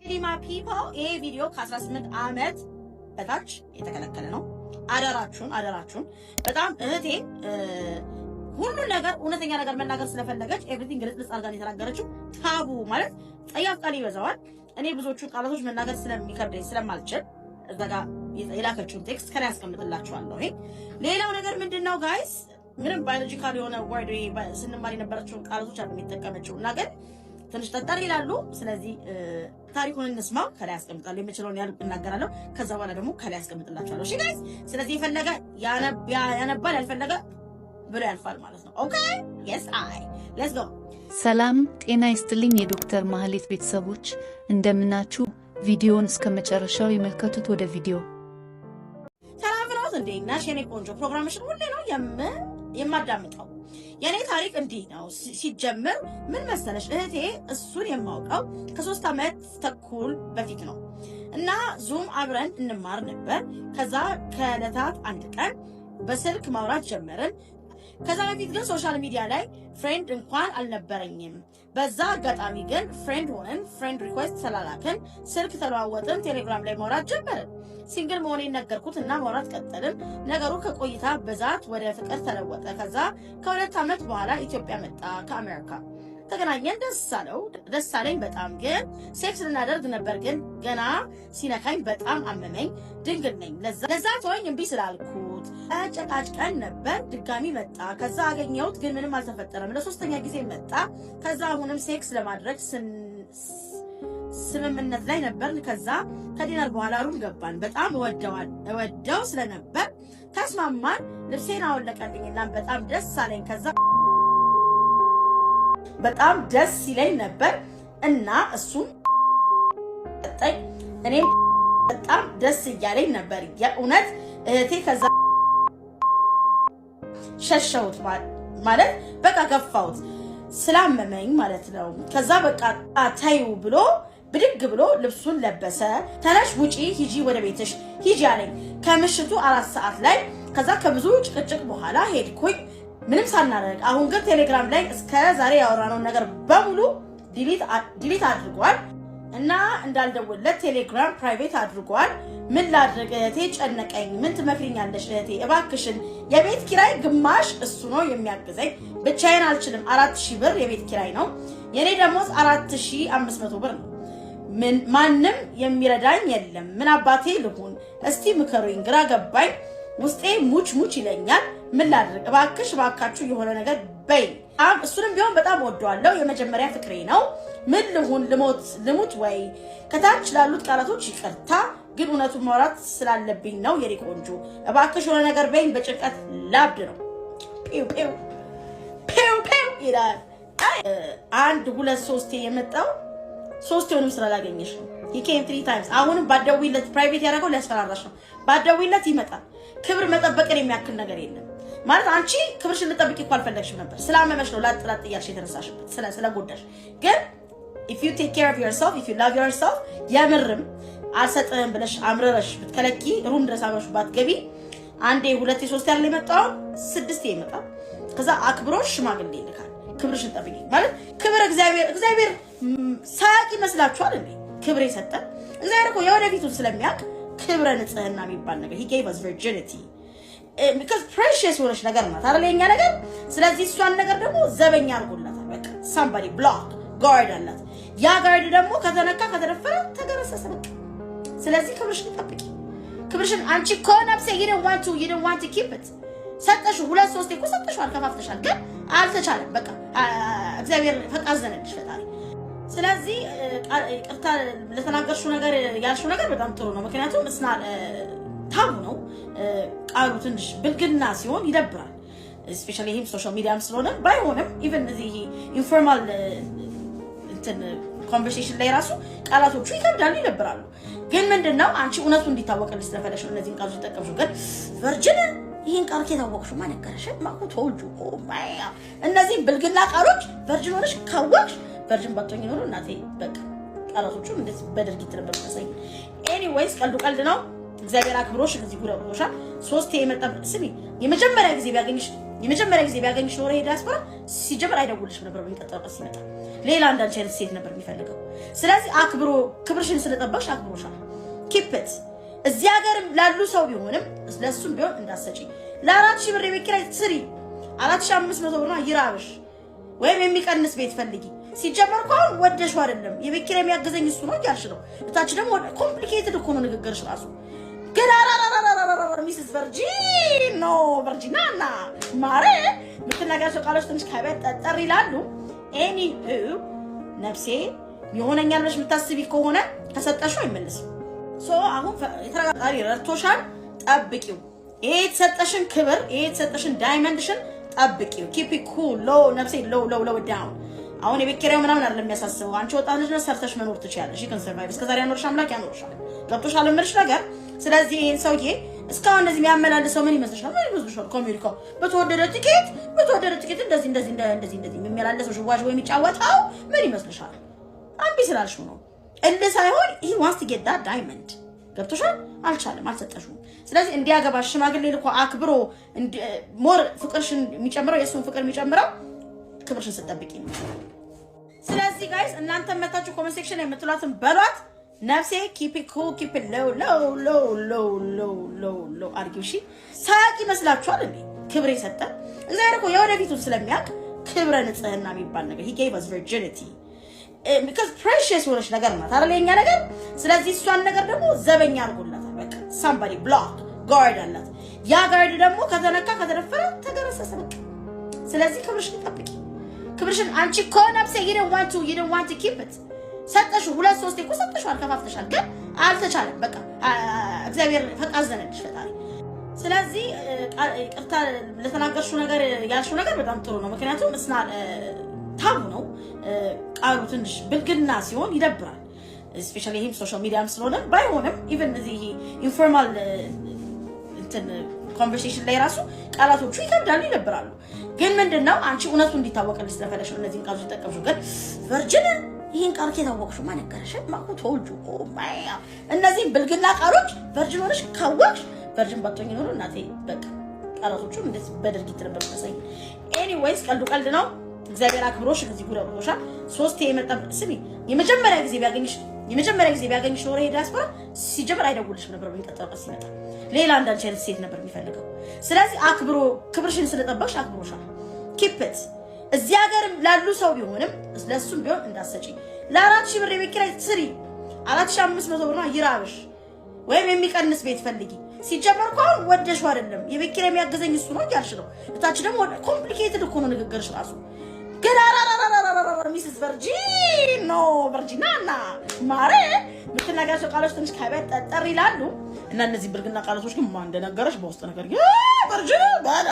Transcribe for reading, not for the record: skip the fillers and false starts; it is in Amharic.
My people ይሄ ቪዲዮ ከ18 ዓመት በታች የተከለከለ ነው። አደራችሁን በጣም እህቴ ሁሉ ነገር እውነተኛ ነገር መናገር ስለፈለገች ኤቭሪቲንግ ግልጽ አድርጋ የተናገረችው ታቡ ማለት ጠያፍ ቃል ይበዛዋል። እኔ ብዙዎቹ ቃላቶች መናገር ስለሚከብደኝ ስለማልችል እዛ ጋር የላከችውን ቴክስት ከላይ አስቀምጥላችኋለሁ። ሌላው ነገር ምንድነው ጋይስ ምንም ባዮሎጂካል የሆነ ወርድ ስንማር የነበረችውን ቃላቶች አለ የሚጠቀመችው እና ግን ትንሽ ጠጣር ይላሉ። ስለዚህ ታሪኩን እንስማው። ከላይ አስቀምጣለሁ የምችለውን ያህል እናገራለሁ። ከዛ በኋላ ደግሞ ከላይ አስቀምጥላችኋለሁ። እሺ ጋይስ፣ ስለዚህ የፈለገ ያነባል ያልፈለገ ብሎ ያልፋል ማለት ነው። ኦኬ yes I let's go። ሰላም ጤና ይስጥልኝ የዶክተር ማህሌት ቤተሰቦች እንደምናችሁ። ቪዲዮውን እስከመጨረሻው ይመልከቱት። ወደ ቪዲዮ ሰላም ነው እንዴ ናሽ የኔ ቆንጆ ፕሮግራምሽን ሁሌ ነው የማዳምጠው። የኔ ታሪክ እንዲህ ነው ሲጀምር ምን መሰለሽ እህቴ እሱን የማውቀው ከ3 ዓመት ተኩል በፊት ነው እና ዙም አብረን እንማር ነበር። ከዛ ከዕለታት አንድ ቀን በስልክ ማውራት ጀመርን። ከዛ በፊት ግን ሶሻል ሚዲያ ላይ ፍሬንድ እንኳን አልነበረኝም። በዛ አጋጣሚ ግን ፍሬንድ ሆነን ፍሬንድ ሪኩዌስት ተላላክን፣ ስልክ ተለዋወጥን፣ ቴሌግራም ላይ ማውራት ጀመርን። ሲንግል መሆኔን ነገርኩት እና ማውራት ቀጠልን። ነገሩ ከቆይታ ብዛት ወደ ፍቅር ተለወጠ። ከዛ ከ2 ዓመት በኋላ ኢትዮጵያ መጣ ከአሜሪካ። ተገናኘን፣ ደስ አለኝ በጣም። ግን ሴክስ ልናደርግ ነበር፣ ግን ገና ሲነካኝ በጣም አመመኝ። ድንግል ነኝ፣ ለዛ ተወኝ እምቢ ስላልኩት ጨቃጭቀን ነበር። ድጋሚ መጣ። ከዛ አገኘሁት፣ ግን ምንም አልተፈጠረም። ለ3ኛ ጊዜ መጣ። ከዛ አሁንም ሴክስ ለማድረግ ስምምነት ላይ ነበር። ከዛ ከዲነር በኋላ ሩም ገባን። በጣም እወደው ስለነበር ተስማማን። ልብሴን አወለቀልኝና በጣም ደስ አለኝ። ከዛ በጣም ደስ ይለኝ ነበር እና እሱም ጠጣኝ። እኔም በጣም ደስ እያለኝ ነበር የእውነት እህቴ። ከዛ ሸሸሁት ማለት በቃ ገፋሁት ስላመመኝ ማለት ነው። ከዛ በቃ ታዩ ብሎ ብድግ ብሎ ልብሱን ለበሰ። ተነሽ ውጪ ሂጂ ወደ ቤትሽ ሂጂ አለኝ ከምሽቱ 4 ሰዓት ላይ። ከዛ ከብዙ ጭቅጭቅ በኋላ ሄድኩኝ ምንም ሳናደርግ። አሁን ግን ቴሌግራም ላይ እስከ ዛሬ ያወራነው ነገር በሙሉ ዲሊት አድርጓል እና እንዳልደውልለት ቴሌግራም ፕራይቬት አድርጓል። ምን ላድርግ እህቴ ጨነቀኝ። ምን ትመክሪኛለሽ እህቴ እባክሽን? የቤት ኪራይ ግማሽ እሱ ነው የሚያግዘኝ። ብቻዬን አልችልም። 4000 ብር የቤት ኪራይ ነው። የኔ ደሞዝ 4500 ብር ነው። ማንም የሚረዳኝ የለም። ምን አባቴ ልሁን? እስቲ ምከሩኝ፣ ግራ ገባኝ። ውስጤ ሙች ይለኛል። ምን ላድርግ እባካችሁ የሆነ ነገር በይ። እሱንም ቢሆን በጣም ወደዋለሁ። የመጀመሪያ ፍቅሬ ነው። ምን ልሁን? ልሙት ወይ? ከታች ላሉት ቃላቶች ይቅርታ፣ ግን እውነቱን ማውራት ስላለብኝ ነው። የኔ ቆንጆ እባክሽ የሆነ ነገር በይኝ። በጭንቀት ላብድ ነው። ፒው ይላል። 1 2 3 የመጣው 3ቱንም ስላላገኘሽ ነው። he came 3 times። አሁንም ባደውይለት ፕራይቬት ያደረገው ሊያስፈራራሽ ነው። ባደውይለት ይመጣል። ክብር መጠበቅን የሚያክል ነገር የለም ማለት አንቺ ክብርሽን ልጠብቂ እኮ አልፈለግሽም ነበር። ስላመመሽ ነው ላጥላት እያልሽ የተነሳሽበት ስለጎዳሽ። ግን if you take care of yourself, if you love yourself የምርም አልሰጥህም ብለሽ አምረረሽ ብትከለኪ ሩም ድረስ አብረሽ ባትገቢ 1 2 3 ያለ ይመጣው 6 ይመጣል። ከዛ አክብሮሽ ሽማግሌ ይልካል። ክብርሽን ጠብቂ ማለት ክብር እግዚአብሔር ሳያቅ ይመስላችኋል እንዴ? ክብር የሰጠን እግዚአብሔር እኮ የወደፊቱን ስለሚያውቅ ክብረ ንጽህና የሚባል ነገር he gave us virginity because precious የሆነች ነገር ናት አይደል የኛ ነገር። ስለዚህ እሷን ነገር ደግሞ ዘበኛ አድርጎላታል። በቃ somebody block guard አላት። ያ ጋርድ ደግሞ ከተነካ ከተደፈረ ተገረሰሰ በቃ። ስለዚህ ክብርሽን ጠብቂ። ክብርሽን አንቺ ኮናፕሴ you don't want to keep it ሰጠሽ 2 3 እኮ ሰጠሽ አልከፋፍተሻል፣ ግን አልተቻለም። በቃ እግዚአብሔር ፈቃዘነልሽ ፈጣሪ። ስለዚህ ይቅርታ ለተናገርሽው ነገር ያልሽው ነገር በጣም ጥሩ ነው። ምክንያቱም እስና ታቡ ነው ቃሉ ትንሽ ብልግና ሲሆን ይደብራል። ስፔሻሊ ይሄም ሶሻል ሚዲያም ስለሆነ ባይሆንም ኢቭን እዚህ ኢንፎርማል እንትን ኮንቨርሴሽን ላይ ራሱ ቃላቶቹ ይከብዳሉ፣ ይደብራሉ። ግን ምንድነው አንቺ እውነቱ እንዲታወቅልሽ ስለፈለሽ ነው እነዚህን ቃሎች ተጠቀምሽው። ግን ቨርጂን ይሄን ቃል ከታወቅሽው ማን ነገረሽ? ማቁ ተወልጁ ማያ እነዚህ ብልግና ቃሎች ቨርጂን ሆነሽ ካወቅሽ ቨርጂን ባትሆኚ ኖሮ እናቴ በቃ ቃላቶቹ እንደዚህ በድርጊት ነበር ተሰኝ። ኤኒዌይስ ቀልድ ነው። እግዚአብሔር አክብሮሽ እዚህ ጉራ ብሎሻል። 3 የመጣ ስሚ የመጀመሪያ ጊዜ ቢያገኝሽ ኖሮ ዲያስፖራ ሲጀምር አይደውልሽም ነበር በሚቀጥለው ቀን ሲመጣ ሌላ አንዳንድ ቻይልድ ሴት ነበር የሚፈልገው ስለዚህ አክብሮ ክብርሽን ስለጠበቅሽ አክብሮሻል ኪፕ ኢት እዚህ ሀገር ላሉ ሰው ቢሆንም ለሱም ቢሆን እንዳሰጪ ለ4000 ብር የቤት ኪራይ ስሪ 4500 ብር ነው ይራብሽ ወይም የሚቀንስ ቤት ፈልጊ ሲጀመር እንኳን ወደሽው አይደለም የቤት ኪራይ የሚያገዘኝ እሱ ነው ያልሽ ነው እታች ደግሞ ኮምፕሊኬትድ እኮ ነው ንግግርሽ ራሱ ግን ሚስስ ቨርጂኖ ቨርጂናና ማሬ ምትናገራቸው ቃሎች ትንሽ ከበድ ጠጠር ይላሉ ኤኒ ነፍሴ ይሆነኛል ብለሽ የምታስቢ ከሆነ ከሰጠሽው አይመለስም ሶ አሁን የተረጋጋሪ ረድቶሻል ጠብቂው ይሄ የተሰጠሽን ክብር ይሄ የተሰጠሽን ዳይመንድሽን ጠብቂው ኪፕ ኢት ኩል ሎ ነፍሴ ሎ ዳውን አሁን የቤት ኪራዩ ምናምን አይደለም የሚያሳስበው አንቺ ወጣት ልጅ ነሽ ሰርተሽ መኖር ትችያለሽ ይከን ሰርቫይቭ እስከዛሬ ያኖርሽ አምላክ ያኖርሻል ገብቶሻል እምልሽ ነገር ስለዚህ ይሄን ሰውዬ እስካሁን እንደዚህ የሚያመላልሰው ምን ይመስልሻል ምን ይመስልሻል ኮሚኒካው በተወደደ ቲኬት እንደዚህ የሚያመላልሰው ሽዋሽ ወይ የሚጫወታው ምን ይመስልሻል አንቢ ስላልሽ ነው እንደ ሳይሆን he wants to get that diamond ገብቶሻል አልቻለም አልሰጠሽውም ስለዚህ እንዲያገባሽ ሽማግሌ ልኮ አክብሮ ሞር ፍቅርሽን የሚጨምረው የሱን ፍቅር የሚጨምረው ክብርሽን ስትጠብቂ ነው ስለዚህ ጋይስ እናንተ መታችሁ ኮሜንት ሴክሽን የምትሏትን በሏት ነፍሴ keep it cool keep it low አርጊው እሺ ሳቂ መስላችኋል እንዴ ክብር ይሰጣ እግዚአብሔር እኮ የወደፊቱን ስለሚያውቅ ክብረ ንጽህና የሚባል ነገር he gave us virginity because precious ወለሽ ነገር ማለት አይደለኛ ነገር ስለዚህ እሷን ነገር ደግሞ ዘበኛ አርጎላታል በቃ somebody block guard አላት ያ guard ደግሞ ከተነካ ከተደፈረ ተገረሰሰ በቃ ስለዚህ ክብርሽን ጠብቂ ክብርሽን አንቺ ኮናፕሴ you don't want to keep it ሰጠሽ ሁለት ሶስት እኮ ሰጠሽው አልከፋፍተሻል ግን አልተቻለም በቃ እግዚአብሔር ፈቃዘነልሽ ፈጣሪ ስለዚህ ቅርታ ለተናገርሽው ነገር ያልሽው ነገር በጣም ጥሩ ነው ምክንያቱም እስና ታቡ ነው ቃሉ ትንሽ ብልግና ሲሆን ይደብራል ስፔሻሊ ሂም ሶሻል ሚዲያም ስለሆነ ባይሆንም ኢቭን እዚህ ኢንፎርማል እንትን ኮንቨርሴሽን ላይ ራሱ ቃላቶቹ ይከብዳሉ ይደብራሉ ግን ምንድነው አንቺ እውነቱ እንዲታወቅልሽ ስለፈለሽ ነው እነዚህን ቃሎች ተጠቀምሽው ግን ቨርጂን ይሄን ቃል ከታወቅሽው ማን ነገረሽ ማቁ ተወልጁ ኦ ማይ እነዚህን ብልግና ቃሎች ቨርጂን ሆነሽ ካወቅሽ ቨርጂን ባትሆኚ ኖሮ እናቴ በቃ ቃላቶቹ እንደዚህ በድርጊት ነበር ተሰይ ኤኒዌይስ ቀልድ ነው እግዚአብሔር አክብሮሽ እዚህ ጉራ ብሎሻ ሶስት የመጣ ስሚ የመጀመሪያ ጊዜ ቢያገኝሽ ኖር ዲያስፖራ ሲጀምር አይደውልሽም ነበር በሚቀጥለው ቀን ሲመጣ ሌላ አንዳንድ ቻይልድ ሴት ነበር የሚፈልገው ስለዚህ አክብሮ ክብርሽን ስለጠበቅሽ አክብሮሻል ኪፕ ኢት እዚህ ሀገር ላሉ ሰው ቢሆንም ለሱም ቢሆን እንዳሰጪ ለ4000 ብር የቤት ኪራይ ስሪ 4500 ብር ነው ይራብሽ ወይም የሚቀንስ ቤት ፈልጊ ሲጀመር እንኳን ወደሽው አይደለም የቤት ኪራይ የሚያገዘኝ እሱ ነው ያልሽ ነው እታች ደግሞ ኮምፕሊኬትድ እኮ ነው ንግግርሽ ራሱ ግን ሚስስ ቨርጂኖ ቨርጂናና ማሬ ምትናገራቸው ቃሎች ትንሽ ከበድ ጠጠር ይላሉ እና እነዚህ ብልግና ቃላቶች ግን ማን እንደነገረሽ በውስጥ ነገር ቨርጂኖ ባዳ